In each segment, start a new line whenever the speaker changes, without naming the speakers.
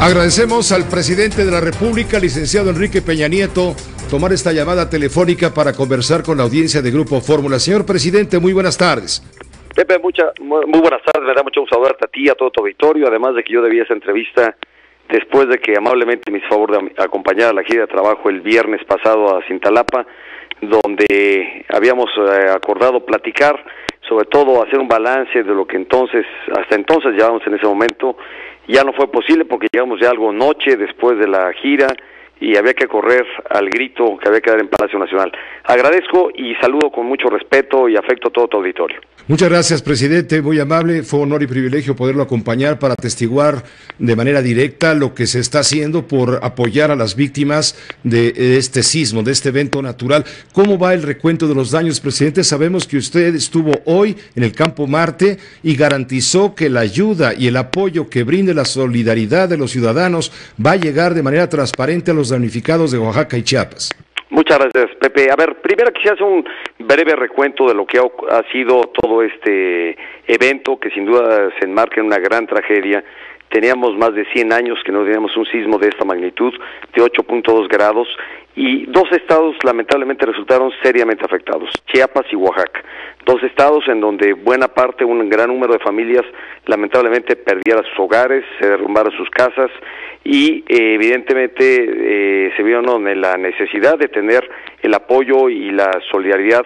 Agradecemos al presidente de la República, licenciado Enrique Peña Nieto, tomar esta llamada telefónica para conversar con la audiencia de Grupo Fórmula. Señor presidente, muy buenas tardes.
Pepe, muy buenas tardes, me da mucho gusto saludarte a ti, a todo tu auditorio, además de que yo debía esa entrevista después de que amablemente me hizo favor de acompañar a la gira de trabajo el viernes pasado a Cintalapa, donde habíamos acordado platicar, sobre todo hacer un balance de lo que hasta entonces llevábamos en ese momento. Ya no fue posible porque llegamos ya algo noche después de la gira y había que correr al grito que había que dar en Palacio Nacional. Agradezco y saludo con mucho respeto y afecto a todo tu auditorio.
Muchas gracias, presidente, muy amable. Fue honor y privilegio poderlo acompañar para atestiguar de manera directa lo que se está haciendo por apoyar a las víctimas de este sismo, de este evento natural. ¿Cómo va el recuento de los daños, presidente? Sabemos que usted estuvo hoy en el Campo Marte y garantizó que la ayuda y el apoyo que brinde la solidaridad de los ciudadanos va a llegar de manera transparente a los damnificados de Oaxaca y Chiapas.
Muchas gracias, Pepe. A ver, primero quisiera hacer un breve recuento de lo que ha sido todo este evento, que sin duda se enmarca en una gran tragedia. Teníamos más de 100 años que no teníamos un sismo de esta magnitud, de 8.2 grados, y dos estados lamentablemente resultaron seriamente afectados, Chiapas y Oaxaca. Dos estados en donde buena parte, un gran número de familias lamentablemente perdieron sus hogares, se derrumbaron sus casas y evidentemente se vieron en la necesidad de tener el apoyo y la solidaridad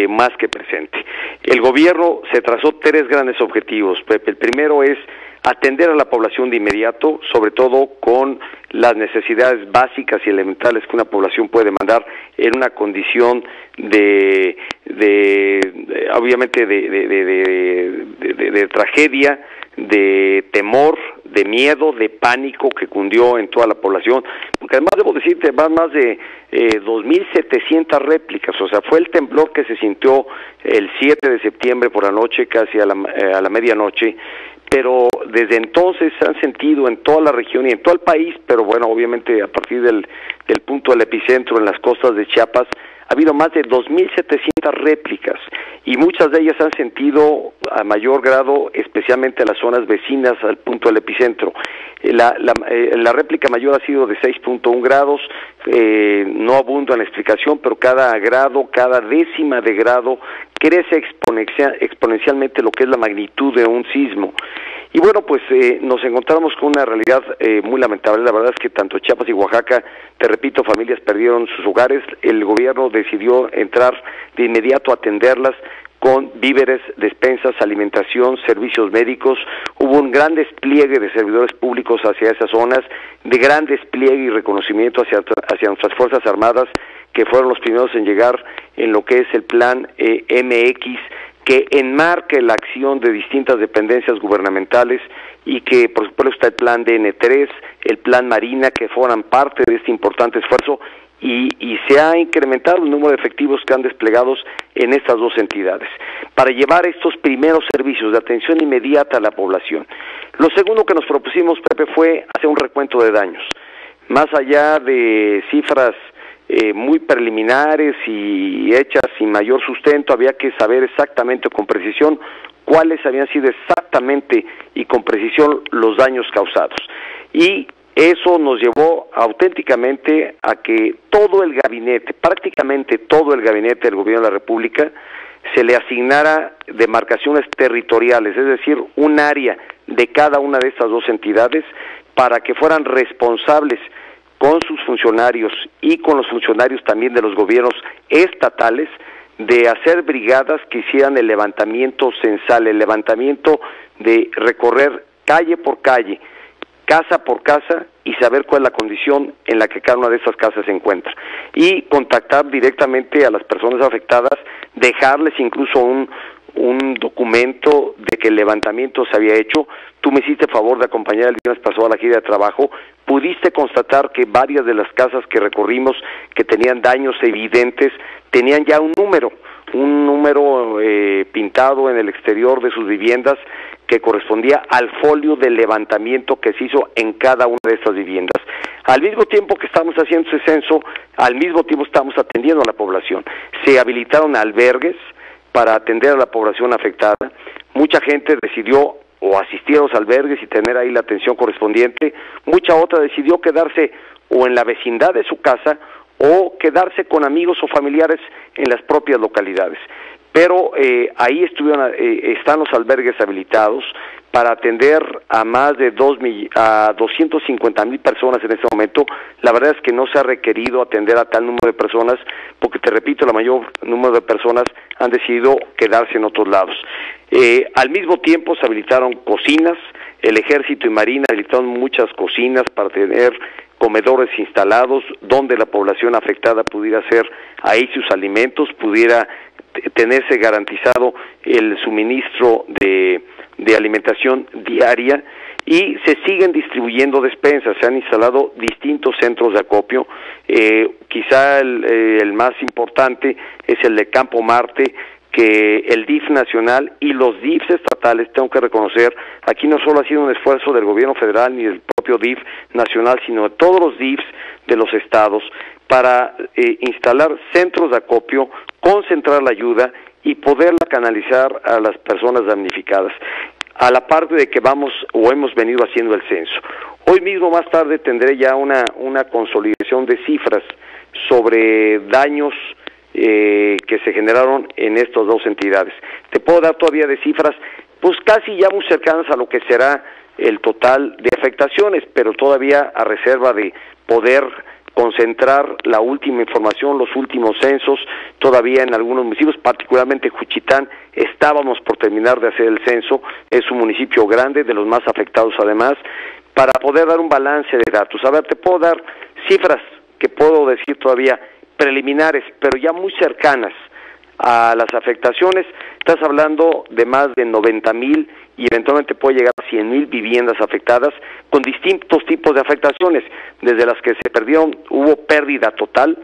más que presente. El gobierno se trazó tres grandes objetivos, Pepe. El primero es atender a la población de inmediato, sobre todo con las necesidades básicas y elementales que una población puede demandar en una condición obviamente de tragedia, de temor, de miedo, de pánico que cundió en toda la población, porque además debo decirte, van más de 2.700 réplicas, o sea, fue el temblor que se sintió el 7 de septiembre por la noche, casi a la medianoche, pero desde entonces se han sentido en toda la región y en todo el país, pero bueno, obviamente a partir del punto del epicentro en las costas de Chiapas, ha habido más de 2.700 réplicas y muchas de ellas han sentido a mayor grado, especialmente las zonas vecinas al punto del epicentro. La réplica mayor ha sido de 6.1 grados, no abundo en la explicación, pero cada grado, cada décima de grado crece exponencialmente lo que es la magnitud de un sismo. Y bueno, pues nos encontramos con una realidad muy lamentable. La verdad es que tanto Chiapas y Oaxaca, te repito, familias perdieron sus hogares. El gobierno decidió entrar de inmediato a atenderlas con víveres, despensas, alimentación, servicios médicos. Hubo un gran despliegue de servidores públicos hacia esas zonas, de gran despliegue y reconocimiento hacia nuestras Fuerzas Armadas, que fueron los primeros en llegar en lo que es el plan MX, que enmarque la acción de distintas dependencias gubernamentales y que por supuesto está el plan DN3, el plan Marina, que forman parte de este importante esfuerzo y se ha incrementado el número de efectivos que han desplegados en estas dos entidades para llevar estos primeros servicios de atención inmediata a la población. Lo segundo que nos propusimos, Pepe, fue hacer un recuento de daños. Más allá de cifras muy preliminares y hechas sin mayor sustento, había que saber exactamente con precisión cuáles habían sido exactamente y con precisión los daños causados. Y eso nos llevó auténticamente a que todo el gabinete, prácticamente todo el gabinete del Gobierno de la República, se le asignara demarcaciones territoriales, es decir, un área de cada una de estas dos entidades para que fueran responsables con sus funcionarios y con los funcionarios también de los gobiernos estatales, de hacer brigadas que hicieran el levantamiento censal, el levantamiento de recorrer calle por calle, casa por casa y saber cuál es la condición en la que cada una de esas casas se encuentra. Y contactar directamente a las personas afectadas, dejarles incluso un documento de que el levantamiento se había hecho. Tú me hiciste favor de acompañar el viernes pasado a la gira de trabajo. Pudiste constatar que varias de las casas que recorrimos, que tenían daños evidentes, tenían ya un número pintado en el exterior de sus viviendas que correspondía al folio de levantamiento que se hizo en cada una de estas viviendas. Al mismo tiempo que estamos haciendo ese censo, al mismo tiempo estamos atendiendo a la población. Se habilitaron albergues para atender a la población afectada. Mucha gente decidió o asistir a los albergues y tener ahí la atención correspondiente. Mucha otra decidió quedarse o en la vecindad de su casa o quedarse con amigos o familiares en las propias localidades. Pero ahí están los albergues habilitados para atender a más de 250,000 personas en este momento. La verdad es que no se ha requerido atender a tal número de personas, porque te repito, la mayor número de personas han decidido quedarse en otros lados. Al mismo tiempo se habilitaron cocinas, el Ejército y Marina habilitaron muchas cocinas para tener comedores instalados donde la población afectada pudiera hacer ahí sus alimentos, pudiera tenerse garantizado el suministro de alimentación diaria, y se siguen distribuyendo despensas. Se han instalado distintos centros de acopio. Quizá el más importante es el de Campo Marte, que el DIF nacional y los DIFs estatales, tengo que reconocer, aquí no solo ha sido un esfuerzo del gobierno federal ni del propio DIF nacional, sino de todos los DIFs de los estados, para instalar centros de acopio, concentrar la ayuda y poderla canalizar a las personas damnificadas, a la parte de que vamos o hemos venido haciendo el censo. Hoy mismo, más tarde, tendré ya una consolidación de cifras sobre daños que se generaron en estas dos entidades. Te puedo dar todavía de cifras pues casi ya muy cercanas a lo que será el total de afectaciones, pero todavía a reserva de poder concentrar la última información, los últimos censos. Todavía en algunos municipios, particularmente Juchitán, estábamos por terminar de hacer el censo. Es un municipio grande, de los más afectados además, para poder dar un balance de datos. A ver, te puedo dar cifras que puedo decir todavía preliminares, pero ya muy cercanas a las afectaciones. Estás hablando de más de 90,000 y eventualmente puede llegar a 100,000 viviendas afectadas con distintos tipos de afectaciones, desde las que se perdieron, hubo pérdida total,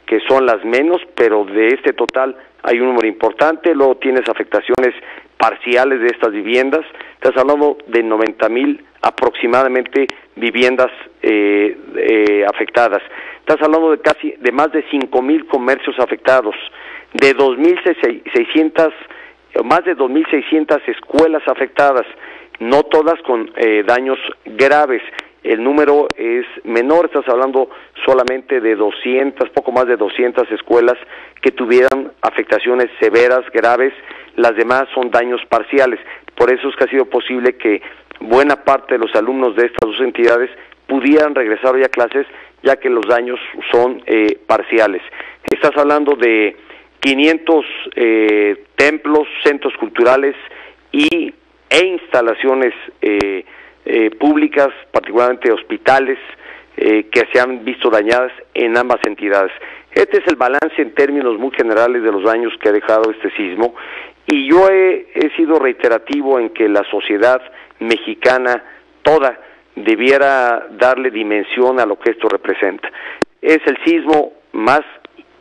que son las menos, pero de este total hay un número importante. Luego tienes afectaciones parciales de estas viviendas. Estás hablando de 90,000 aproximadamente viviendas afectadas. Estás hablando de más de 5,000 comercios afectados, de más de 2,600 escuelas afectadas, no todas con daños graves. El número es menor, estás hablando solamente de 200, poco más de 200 escuelas que tuvieran afectaciones severas, graves. Las demás son daños parciales. Por eso es que ha sido posible que buena parte de los alumnos de estas dos entidades pudieran regresar hoy a clases, ya que los daños son parciales. Estás hablando de 500 templos, centros culturales e instalaciones públicas, particularmente hospitales, que se han visto dañadas en ambas entidades. Este es el balance en términos muy generales de los daños que ha dejado este sismo, y yo he sido reiterativo en que la sociedad mexicana toda debiera darle dimensión a lo que esto representa. Es el sismo más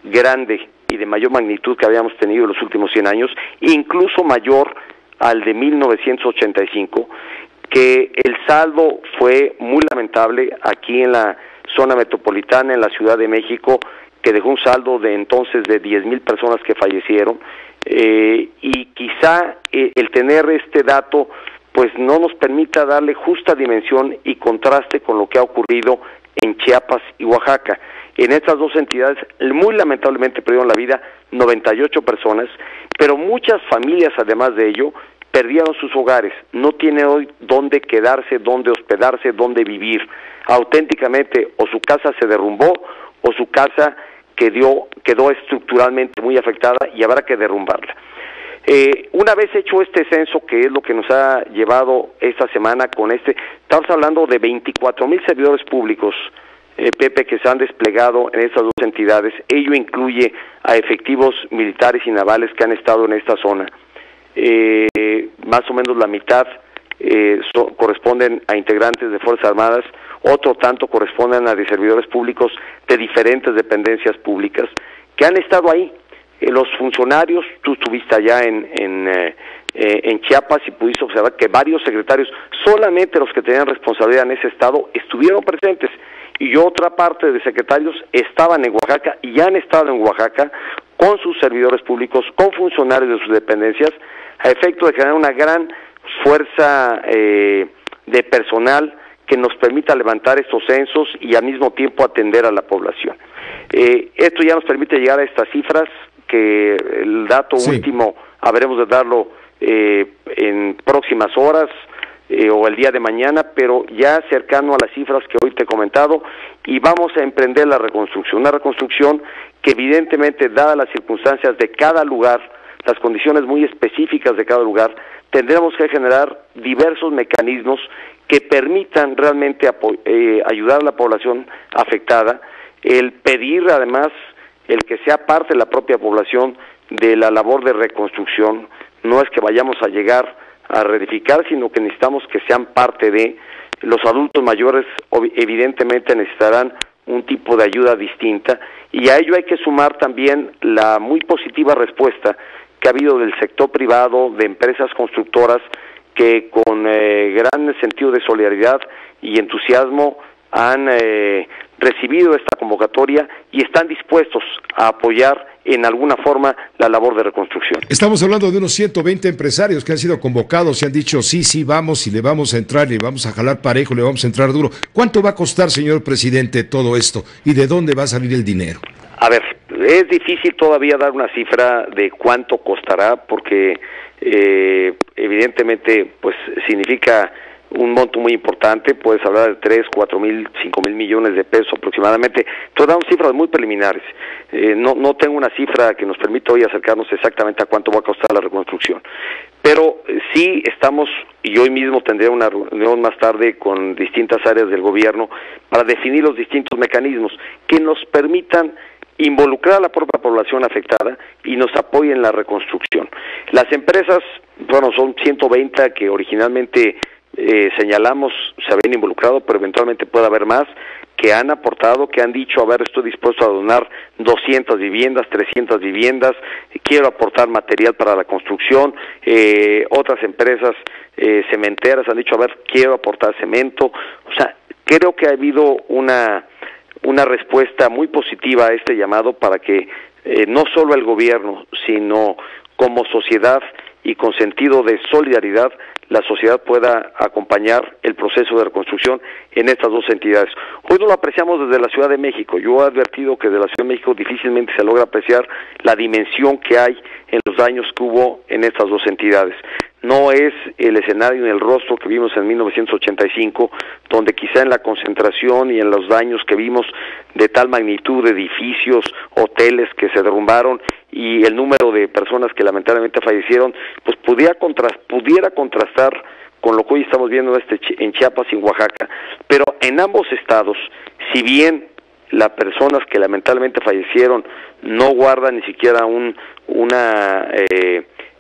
grande y de mayor magnitud que habíamos tenido en los últimos 100 años, incluso mayor al de 1985, que el saldo fue muy lamentable aquí en la zona metropolitana, en la Ciudad de México, que dejó un saldo de entonces de 10,000 personas que fallecieron, y quizá el tener este dato pues no nos permita darle justa dimensión y contraste con lo que ha ocurrido en Chiapas y Oaxaca. En estas dos entidades, muy lamentablemente perdieron la vida 98 personas, pero muchas familias, además de ello, perdieron sus hogares. No tienen hoy dónde quedarse, dónde hospedarse, dónde vivir. Auténticamente, o su casa se derrumbó, o su casa quedó estructuralmente muy afectada y habrá que derrumbarla. Una vez hecho este censo, que es lo que nos ha llevado esta semana estamos hablando de 24,000 servidores públicos, Pepe, que se han desplegado en estas dos entidades. Ello incluye a efectivos militares y navales que han estado en esta zona. Más o menos la mitad corresponden a integrantes de Fuerzas Armadas, otro tanto corresponden a de servidores públicos de diferentes dependencias públicas que han estado ahí. Los funcionarios, tú estuviste allá en Chiapas y pudiste observar que varios secretarios, solamente los que tenían responsabilidad en ese estado, estuvieron presentes, y otra parte de secretarios estaban en Oaxaca y han estado en Oaxaca con sus servidores públicos, con funcionarios de sus dependencias, a efecto de generar una gran fuerza de personal que nos permita levantar estos censos y al mismo tiempo atender a la población. Esto ya nos permite llegar a estas cifras, que el dato último habremos de darlo en próximas horas o el día de mañana, pero ya cercano a las cifras que hoy te he comentado, y vamos a emprender la reconstrucción, una reconstrucción que evidentemente, dadas las circunstancias de cada lugar, las condiciones muy específicas de cada lugar, tendremos que generar diversos mecanismos que permitan realmente ayudar a la población afectada, el pedir además el que sea parte de la propia población de la labor de reconstrucción. No es que vayamos a llegar a reedificar, sino que necesitamos que sean parte de. Los adultos mayores evidentemente necesitarán un tipo de ayuda distinta, y a ello hay que sumar también la muy positiva respuesta que ha habido del sector privado, de empresas constructoras, que con gran sentido de solidaridad y entusiasmo han recibido esta convocatoria y están dispuestos a apoyar en alguna forma la labor de reconstrucción.
Estamos hablando de unos 120 empresarios que han sido convocados y han dicho sí, vamos, y le vamos a entrar, le vamos a jalar parejo, le vamos a entrar duro. ¿Cuánto va a costar, señor presidente, todo esto? ¿Y de dónde va a salir el dinero?
A ver, es difícil todavía dar una cifra de cuánto costará, porque evidentemente pues significa un monto muy importante. Puedes hablar de 3, 4 mil, 5 mil millones de pesos aproximadamente. Entonces damos cifras muy preliminares. No tengo una cifra que nos permita hoy acercarnos exactamente a cuánto va a costar la reconstrucción. Pero sí estamos, y hoy mismo tendré una reunión más tarde con distintas áreas del gobierno para definir los distintos mecanismos que nos permitan involucrar a la propia población afectada y nos apoyen en la reconstrucción. Las empresas, bueno, son 120 que originalmente señalamos se habían involucrado, pero eventualmente puede haber más, que han aportado, que han dicho, a ver, estoy dispuesto a donar 200 viviendas, 300 viviendas, quiero aportar material para la construcción. Otras empresas cementeras han dicho, a ver, quiero aportar cemento. O sea, creo que ha habido una respuesta muy positiva a este llamado para que no solo el gobierno, sino como sociedad y con sentido de solidaridad, la sociedad pueda acompañar el proceso de reconstrucción en estas dos entidades. Hoy no lo apreciamos desde la Ciudad de México. Yo he advertido que desde la Ciudad de México difícilmente se logra apreciar la dimensión que hay en los daños que hubo en estas dos entidades. No es el escenario en el rostro que vimos en 1985, donde quizá en la concentración y en los daños que vimos de tal magnitud de edificios, hoteles que se derrumbaron y el número de personas que lamentablemente fallecieron, pues pudiera contrastar con lo que hoy estamos viendo en Chiapas y en Oaxaca. Pero en ambos estados, si bien las personas que lamentablemente fallecieron no guardan ni siquiera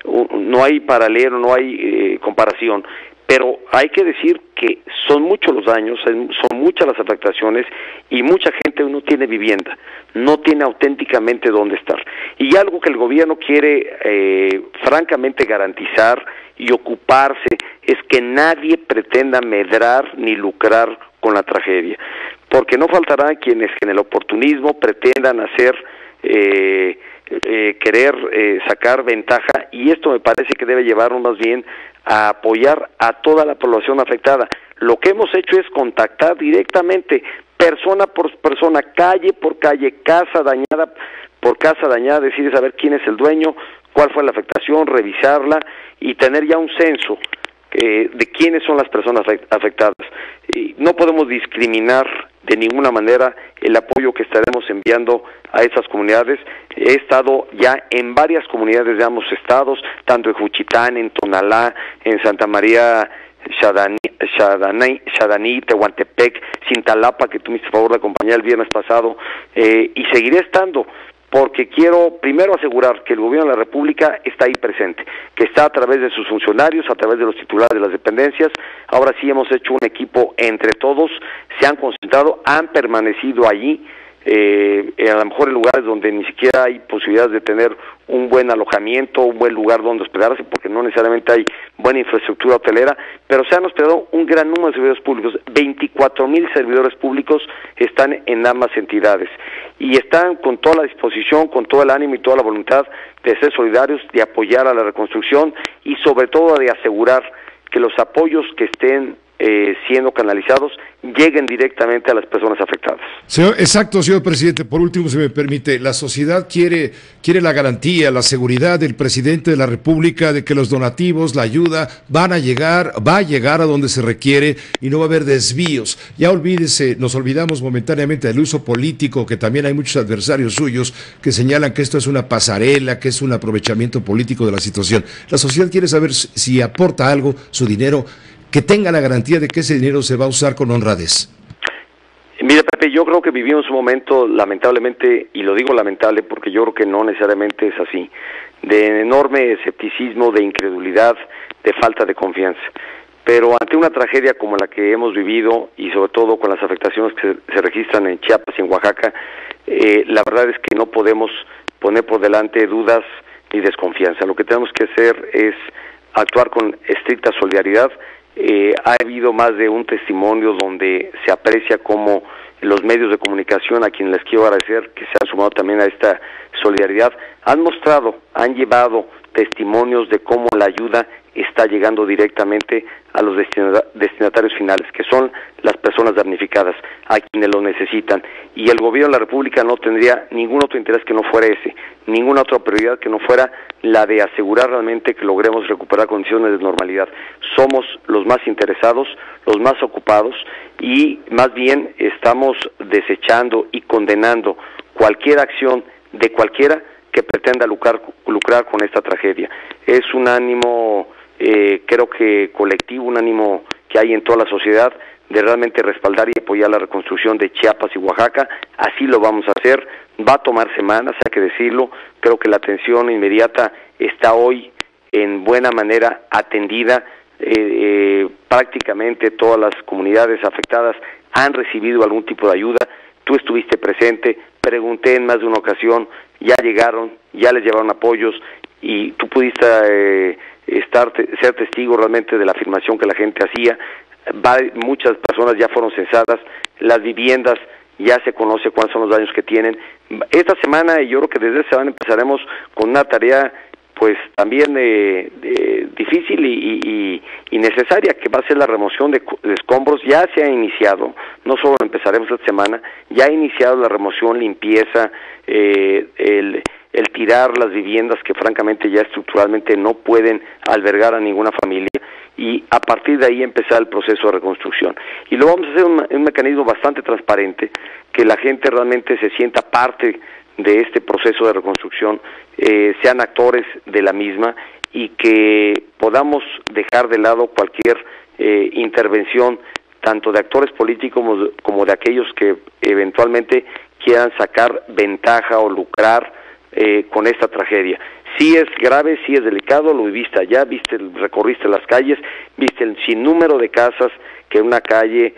no hay paralelo, no hay comparación, pero hay que decir que son muchos los daños, son muchas las afectaciones y mucha gente no tiene vivienda, no tiene auténticamente dónde estar. Y algo que el gobierno quiere francamente garantizar y ocuparse es que nadie pretenda medrar ni lucrar con la tragedia, porque no faltarán quienes en el oportunismo pretendan hacer querer sacar ventaja, y esto me parece que debe llevarnos más bien a apoyar a toda la población afectada. Lo que hemos hecho es contactar directamente, persona por persona, calle por calle, casa dañada por casa dañada, decir, saber quién es el dueño, cuál fue la afectación, revisarla y tener ya un censo de quiénes son las personas afectadas. No podemos discriminar de ninguna manera el apoyo que estaremos enviando a estas comunidades. He estado ya en varias comunidades de ambos estados, tanto en Juchitán, en Tonalá, en Santa María Xadaní, Tehuantepec, Cintalapa, que tú me hiciste favor de acompañar el viernes pasado, y seguiré estando, porque quiero primero asegurar que el gobierno de la República está ahí presente, que está a través de sus funcionarios, a través de los titulares de las dependencias. Ahora sí hemos hecho un equipo entre todos, se han concentrado, han permanecido allí, a lo mejor en lugares donde ni siquiera hay posibilidades de tener un buen alojamiento, un buen lugar donde hospedarse, porque no necesariamente hay buena infraestructura hotelera, pero se han hospedado un gran número de servidores públicos. 24,000 servidores públicos están en ambas entidades y están con toda la disposición, con todo el ánimo y toda la voluntad de ser solidarios, de apoyar a la reconstrucción y sobre todo de asegurar que los apoyos que estén siendo canalizados lleguen directamente a las personas afectadas.
Exacto, señor presidente. Por último, si me permite, la sociedad quiere la garantía, la seguridad del presidente de la República de que los donativos, la ayuda, va a llegar a donde se requiere y no va a haber desvíos. Ya olvídese, nos olvidamos momentáneamente del uso político, que también hay muchos adversarios suyos que señalan que esto es una pasarela, que es un aprovechamiento político de la situación. La sociedad quiere saber si aporta algo, su dinero, que tenga la garantía de que ese dinero se va a usar con honradez.
Mira, Pepe, yo creo que vivimos un momento, lamentablemente, y lo digo lamentable porque yo creo que no necesariamente es así, de enorme escepticismo, de incredulidad, de falta de confianza. Pero ante una tragedia como la que hemos vivido, y sobre todo con las afectaciones que se registran en Chiapas y en Oaxaca, la verdad es que no podemos poner por delante dudas ni desconfianza. Lo que tenemos que hacer es actuar con estricta solidaridad. Ha habido más de un testimonio donde se aprecia cómo los medios de comunicación, a quienes les quiero agradecer que se han sumado también a esta solidaridad, han llevado testimonios de cómo la ayuda está llegando directamente a los destinatarios finales, que son las personas damnificadas, a quienes lo necesitan. Y el gobierno de la República no tendría ningún otro interés que no fuera ese, ninguna otra prioridad que no fuera la de asegurar realmente que logremos recuperar condiciones de normalidad. Somos los más interesados, los más ocupados, y más bien estamos desechando y condenando cualquier acción de cualquiera que pretenda lucrar con esta tragedia. Es un ánimo, creo que colectivo, un ánimo que hay en toda la sociedad de realmente respaldar y apoyar la reconstrucción de Chiapas y Oaxaca. Así lo vamos a hacer. Va a tomar semanas, hay que decirlo. Creo que la atención inmediata está hoy en buena manera atendida. Prácticamente todas las comunidades afectadas han recibido algún tipo de ayuda. Tú estuviste presente, pregunté en más de una ocasión, ya llegaron, ya les llevaron apoyos, y tú pudiste ser testigo realmente de la afirmación que la gente hacía. Muchas personas ya fueron censadas, las viviendas ya se conoce cuáles son los daños que tienen. Esta semana, y yo creo que desde esta semana empezaremos con una tarea pues también difícil y necesaria, que va a ser la remoción de escombros. Ya se ha iniciado, no solo empezaremos esta semana, ya ha iniciado la remoción, limpieza, el tirar las viviendas que francamente ya estructuralmente no pueden albergar a ninguna familia, y a partir de ahí empezar el proceso de reconstrucción. Y lo vamos a hacer un mecanismo bastante transparente, que la gente realmente se sienta parte de este proceso de reconstrucción, sean actores de la misma, y que podamos dejar de lado cualquier intervención, tanto de actores políticos como de aquellos que eventualmente quieran sacar ventaja o lucrar con esta tragedia. Sí es grave, sí es delicado, lo viviste allá, recorriste las calles, viste el sinnúmero de casas que en una calle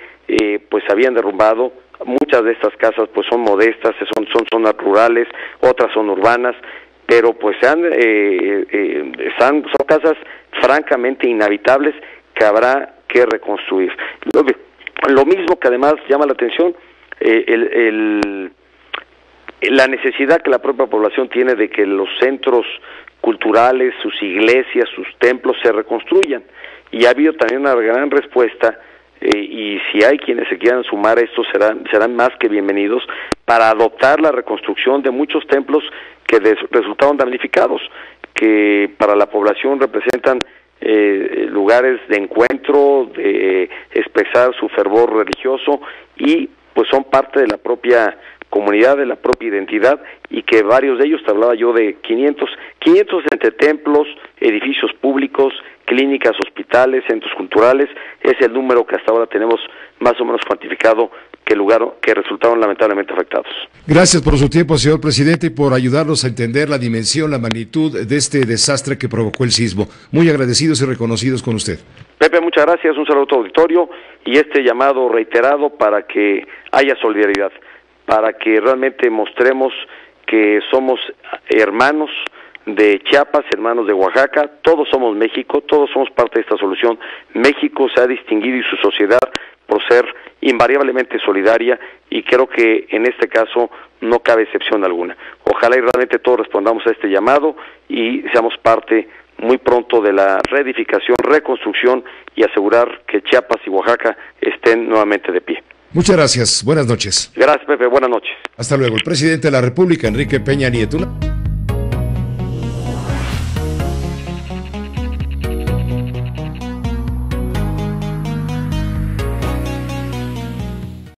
pues habían derrumbado. Muchas de estas casas pues son modestas, son zonas rurales, otras son urbanas, pero pues son casas francamente inhabitables que habrá que reconstruir. Lo mismo que además llama la atención, la necesidad que la propia población tiene de que los centros culturales, sus iglesias, sus templos se reconstruyan, y ha habido también una gran respuesta. Y si hay quienes se quieran sumar a esto, serán más que bienvenidos, para adoptar la reconstrucción de muchos templos que resultaron damnificados, que para la población representan lugares de encuentro, de expresar su fervor religioso, y pues son parte de la propia comunidad, de la propia identidad, y que varios de ellos, te hablaba yo de 500 entre templos, edificios públicos, clínicas, hospitales, centros culturales, es el número que hasta ahora tenemos más o menos cuantificado que resultaron lamentablemente afectados.
Gracias por su tiempo, señor presidente, y por ayudarnos a entender la dimensión, la magnitud de este desastre que provocó el sismo. Muy agradecidos y reconocidos con usted.
Pepe, muchas gracias, un saludo a tu auditorio, y este llamado reiterado para que haya solidaridad, para que realmente mostremos que somos hermanos de Chiapas, hermanos de Oaxaca, todos somos México, todos somos parte de esta solución. México se ha distinguido, y su sociedad, por ser invariablemente solidaria, y creo que en este caso no cabe excepción alguna. Ojalá y realmente todos respondamos a este llamado y seamos parte muy pronto de la reedificación, reconstrucción y asegurar que Chiapas y Oaxaca estén nuevamente de pie.
Muchas gracias. Buenas noches.
Gracias, Pepe. Buenas noches.
Hasta luego. El presidente de la República, Enrique Peña Nieto.